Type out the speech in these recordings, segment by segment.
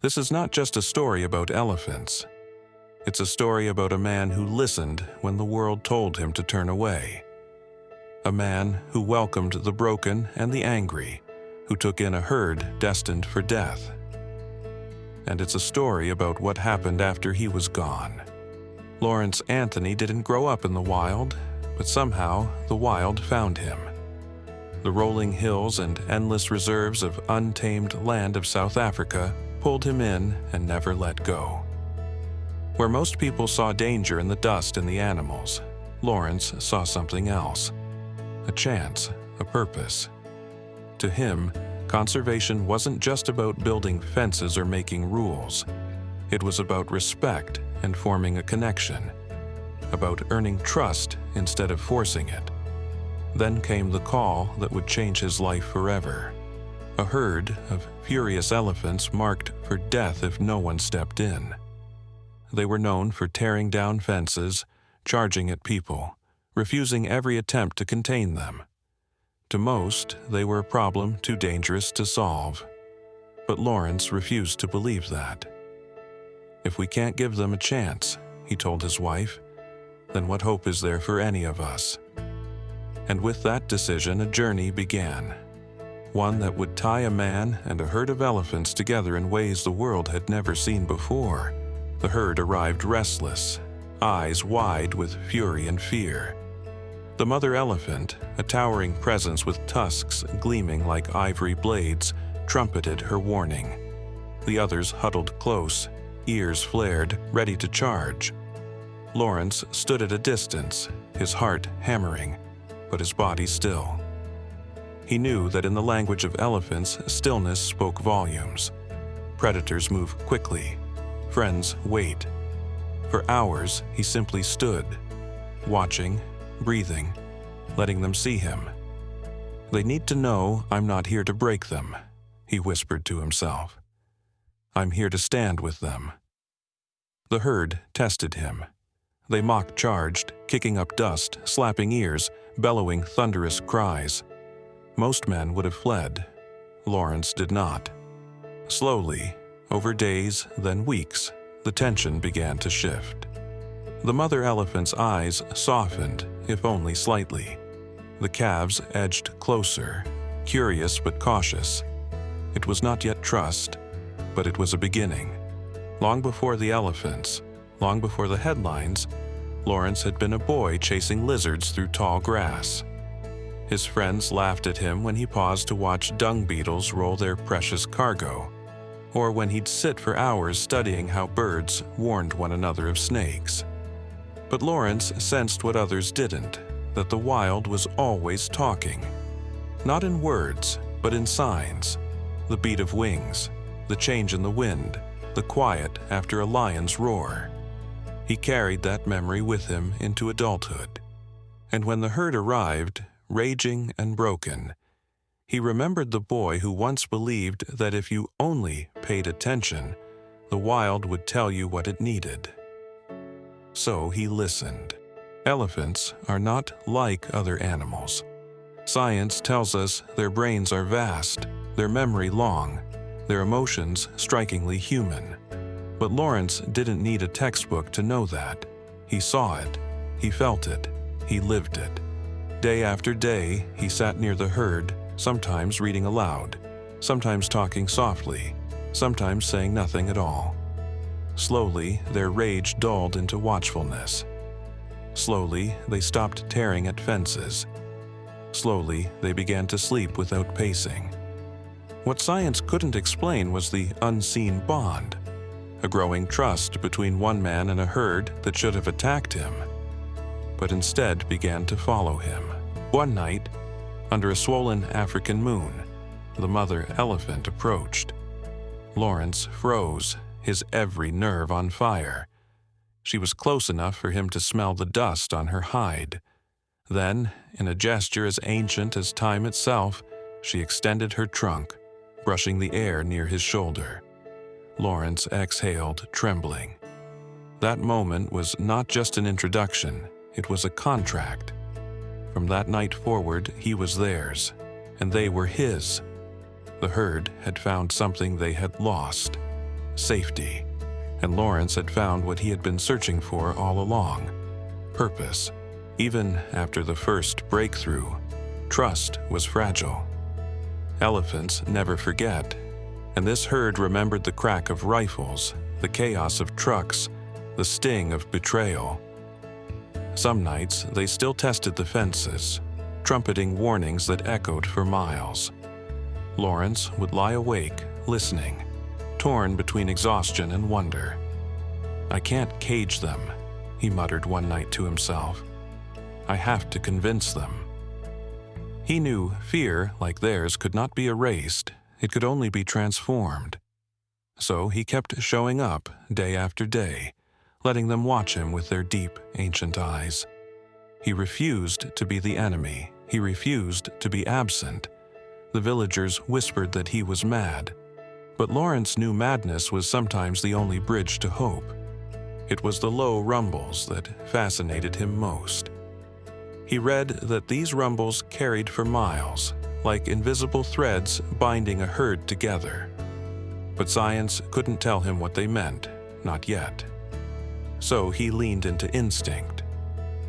This is not just a story about elephants. It's a story about a man who listened when the world told him to turn away. A man who welcomed the broken and the angry, who took in a herd destined for death. And it's a story about what happened after he was gone. Lawrence Anthony didn't grow up in the wild, but somehow the wild found him. The rolling hills and endless reserves of untamed land of South Africa pulled him in and never let go. Where most people saw danger in the dust and the animals, Lawrence saw something else. A chance, a purpose. To him, conservation wasn't just about building fences or making rules. It was about respect and forming a connection, about earning trust instead of forcing it. Then came the call that would change his life forever. A herd of furious elephants marked for death if no one stepped in. They were known for tearing down fences, charging at people, refusing every attempt to contain them. To most, they were a problem too dangerous to solve. But Lawrence refused to believe that. If we can't give them a chance, he told his wife, then what hope is there for any of us? And with that decision, a journey began. One that would tie a man and a herd of elephants together in ways the world had never seen before. The herd arrived restless, eyes wide with fury and fear. The mother elephant, a towering presence with tusks gleaming like ivory blades, trumpeted her warning. The others huddled close, ears flared, ready to charge. Lawrence stood at a distance, his heart hammering, but his body still. He knew that in the language of elephants, stillness spoke volumes. Predators move quickly. Friends wait. For hours, he simply stood, watching, breathing, letting them see him. They need to know I'm not here to break them, he whispered to himself. I'm here to stand with them. The herd tested him. They mock-charged, kicking up dust, slapping ears, bellowing thunderous cries. Most men would have fled. Lawrence did not. Slowly, over days, then weeks, the tension began to shift. The mother elephant's eyes softened, if only slightly. The calves edged closer, curious but cautious. It was not yet trust, but it was a beginning. Long before the elephants, long before the headlines, Lawrence had been a boy chasing lizards through tall grass. His friends laughed at him when he paused to watch dung beetles roll their precious cargo, or when he'd sit for hours studying how birds warned one another of snakes. But Lawrence sensed what others didn't, that the wild was always talking. Not in words, but in signs. The beat of wings, the change in the wind, the quiet after a lion's roar. He carried that memory with him into adulthood. And when the herd arrived, raging and broken, he remembered the boy who once believed that if you only paid attention, the wild would tell you what it needed. So he listened. Elephants are not like other animals. Science tells us their brains are vast, their memory long, their emotions strikingly human. But Lawrence didn't need a textbook to know that. He saw it, he felt it, he lived it. Day after day, he sat near the herd, sometimes reading aloud, sometimes talking softly, sometimes saying nothing at all. Slowly, their rage dulled into watchfulness. Slowly, they stopped tearing at fences. Slowly, they began to sleep without pacing. What science couldn't explain was the unseen bond, a growing trust between one man and a herd that should have attacked him, but instead began to follow him. One night, under a swollen African moon, the mother elephant approached. Lawrence froze, his every nerve on fire. She was close enough for him to smell the dust on her hide. Then, in a gesture as ancient as time itself, she extended her trunk, brushing the air near his shoulder. Lawrence exhaled, trembling. That moment was not just an introduction, it was a contract. From that night forward, he was theirs, and they were his. The herd had found something they had lost, safety. And Lawrence had found what he had been searching for all along: purpose. Even after the first breakthrough, trust was fragile. Elephants never forget, and this herd remembered the crack of rifles, the chaos of trucks, the sting of betrayal. Some nights they still tested the fences, trumpeting warnings that echoed for miles. Lawrence would lie awake, listening, torn between exhaustion and wonder. "I can't cage them," he muttered one night to himself. "I have to convince them." He knew fear like theirs could not be erased, it could only be transformed. So he kept showing up day after day, letting them watch him with their deep, ancient eyes. He refused to be the enemy. He refused to be absent. The villagers whispered that he was mad, but Lawrence knew madness was sometimes the only bridge to hope. It was the low rumbles that fascinated him most. He read that these rumbles carried for miles, like invisible threads binding a herd together. But science couldn't tell him what they meant, not yet. So he leaned into instinct.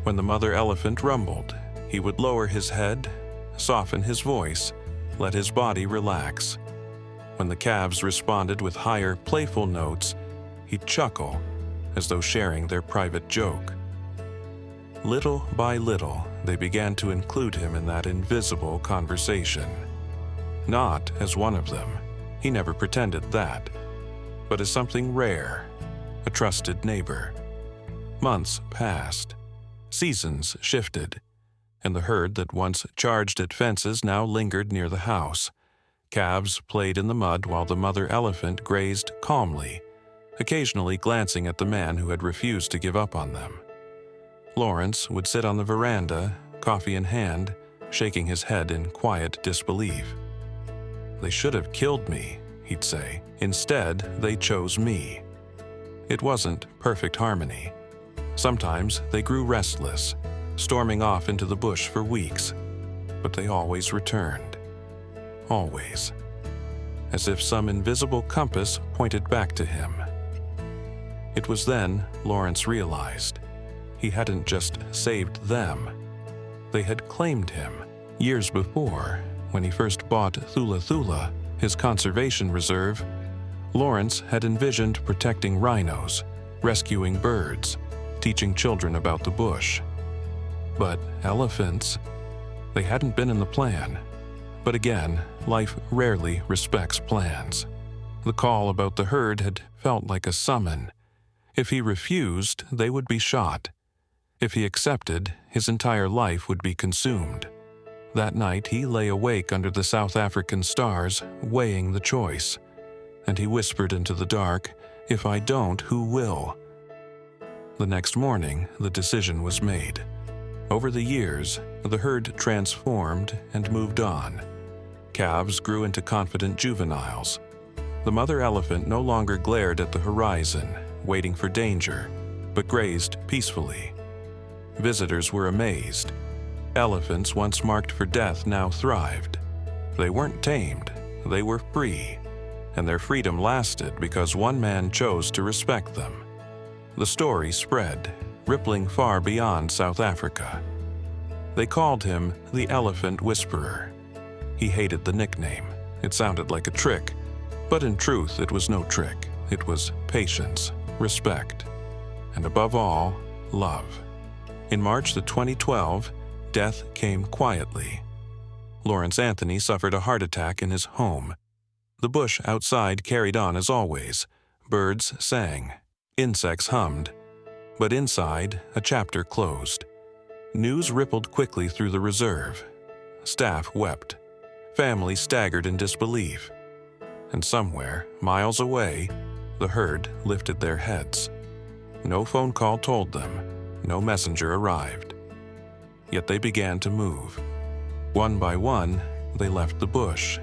When the mother elephant rumbled, he would lower his head, soften his voice, let his body relax. When the calves responded with higher, playful notes, he'd chuckle, as though sharing their private joke. Little by little, they began to include him in that invisible conversation. Not as one of them, he never pretended that, but as something rare, a trusted neighbor. Months passed, seasons shifted, and the herd that once charged at fences now lingered near the house. Calves played in the mud while the mother elephant grazed calmly, occasionally glancing at the man who had refused to give up on them. Lawrence would sit on the veranda, coffee in hand, shaking his head in quiet disbelief. "They should have killed me," he'd say. "Instead, they chose me." It wasn't perfect harmony. Sometimes they grew restless, storming off into the bush for weeks, but they always returned. Always. As if some invisible compass pointed back to him. It was then Lawrence realized he hadn't just saved them. They had claimed him. Years before, when he first bought Thula Thula, his conservation reserve, Lawrence had envisioned protecting rhinos, rescuing birds, teaching children about the bush. But elephants, they hadn't been in the plan. But again, life rarely respects plans. The call about the herd had felt like a summon. If he refused, they would be shot. If he accepted, his entire life would be consumed. That night, he lay awake under the South African stars, weighing the choice. And he whispered into the dark, "If I don't, who will?" The next morning, the decision was made. Over the years, the herd transformed and moved on. Calves grew into confident juveniles. The mother elephant no longer glared at the horizon, waiting for danger, but grazed peacefully. Visitors were amazed. Elephants once marked for death now thrived. They weren't tamed, they were free. And their freedom lasted because one man chose to respect them. The story spread, rippling far beyond South Africa. They called him the Elephant Whisperer. He hated the nickname. It sounded like a trick, but in truth it was no trick. It was patience, respect, and above all, love. In March 2012, death came quietly. Lawrence Anthony suffered a heart attack in his home. The bush outside carried on as always. Birds sang, insects hummed, but inside, a chapter closed. News rippled quickly through the reserve. Staff wept. Families staggered in disbelief. And somewhere, miles away, the herd lifted their heads. No phone call told them. No messenger arrived. Yet they began to move. One by one, they left the bush.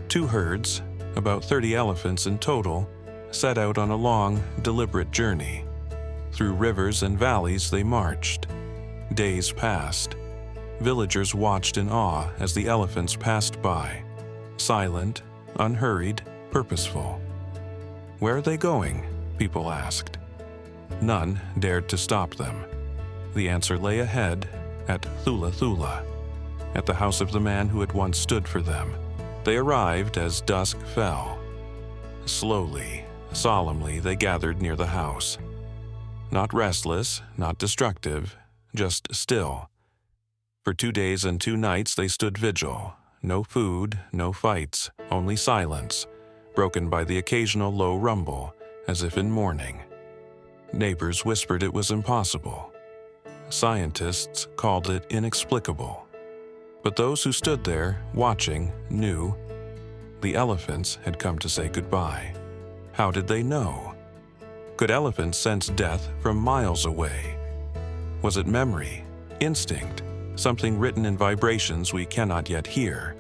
2 herds, about 30 elephants in total, set out on a long, deliberate journey. Through rivers and valleys they marched. Days passed. Villagers watched in awe as the elephants passed by, silent, unhurried, purposeful. Where are they going? People asked. None dared to stop them. The answer lay ahead at Thula Thula, at the house of the man who had once stood for them. They arrived as dusk fell. Slowly, solemnly, they gathered near the house. Not restless, not destructive, just still. For 2 days and 2 nights they stood vigil. No food, no fights, only silence, broken by the occasional low rumble, as if in mourning. Neighbors whispered it was impossible. Scientists called it inexplicable. But those who stood there, watching, knew the elephants had come to say goodbye. How did they know? Could elephants sense death from miles away? Was it memory, instinct, something written in vibrations we cannot yet hear?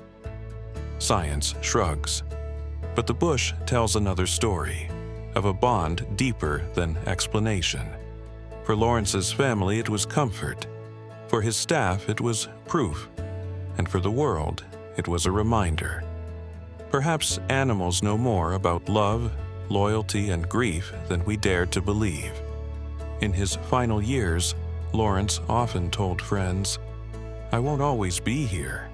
Science shrugs. But the bush tells another story, of a bond deeper than explanation. For Lawrence's family it was comfort. For his staff it was proof. And for the world it was a reminder. Perhaps animals know more about love, loyalty, and grief than we dared to believe. In his final years, Lawrence often told friends, "I won't always be here,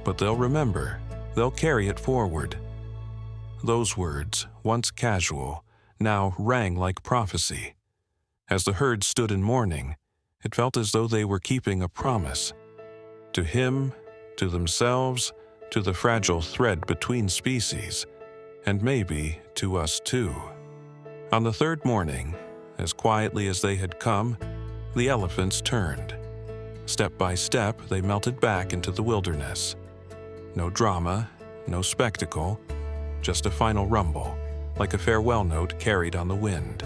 but they'll remember, they'll carry it forward." Those words, once casual, now rang like prophecy. As the herd stood in mourning, it felt as though they were keeping a promise. To him, to themselves, to the fragile thread between species, and maybe to us too. On the third morning, as quietly as they had come, the elephants turned. Step by step, they melted back into the wilderness. No drama, no spectacle, just a final rumble, like a farewell note carried on the wind.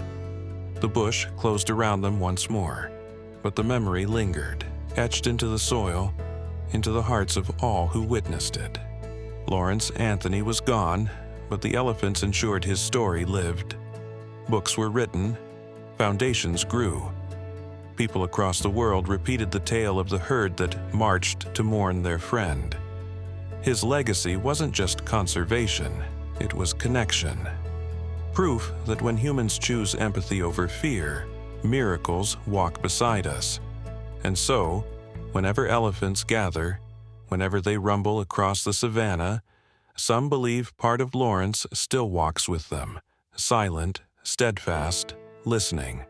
The bush closed around them once more, but the memory lingered, etched into the soil, into the hearts of all who witnessed it. Lawrence Anthony was gone, but the elephants ensured his story lived. Books were written, foundations grew. People across the world repeated the tale of the herd that marched to mourn their friend. His legacy wasn't just conservation, it was connection. Proof that when humans choose empathy over fear, miracles walk beside us. And so, whenever elephants gather, whenever they rumble across the savannah, some believe part of Lawrence still walks with them, silent, steadfast, listening.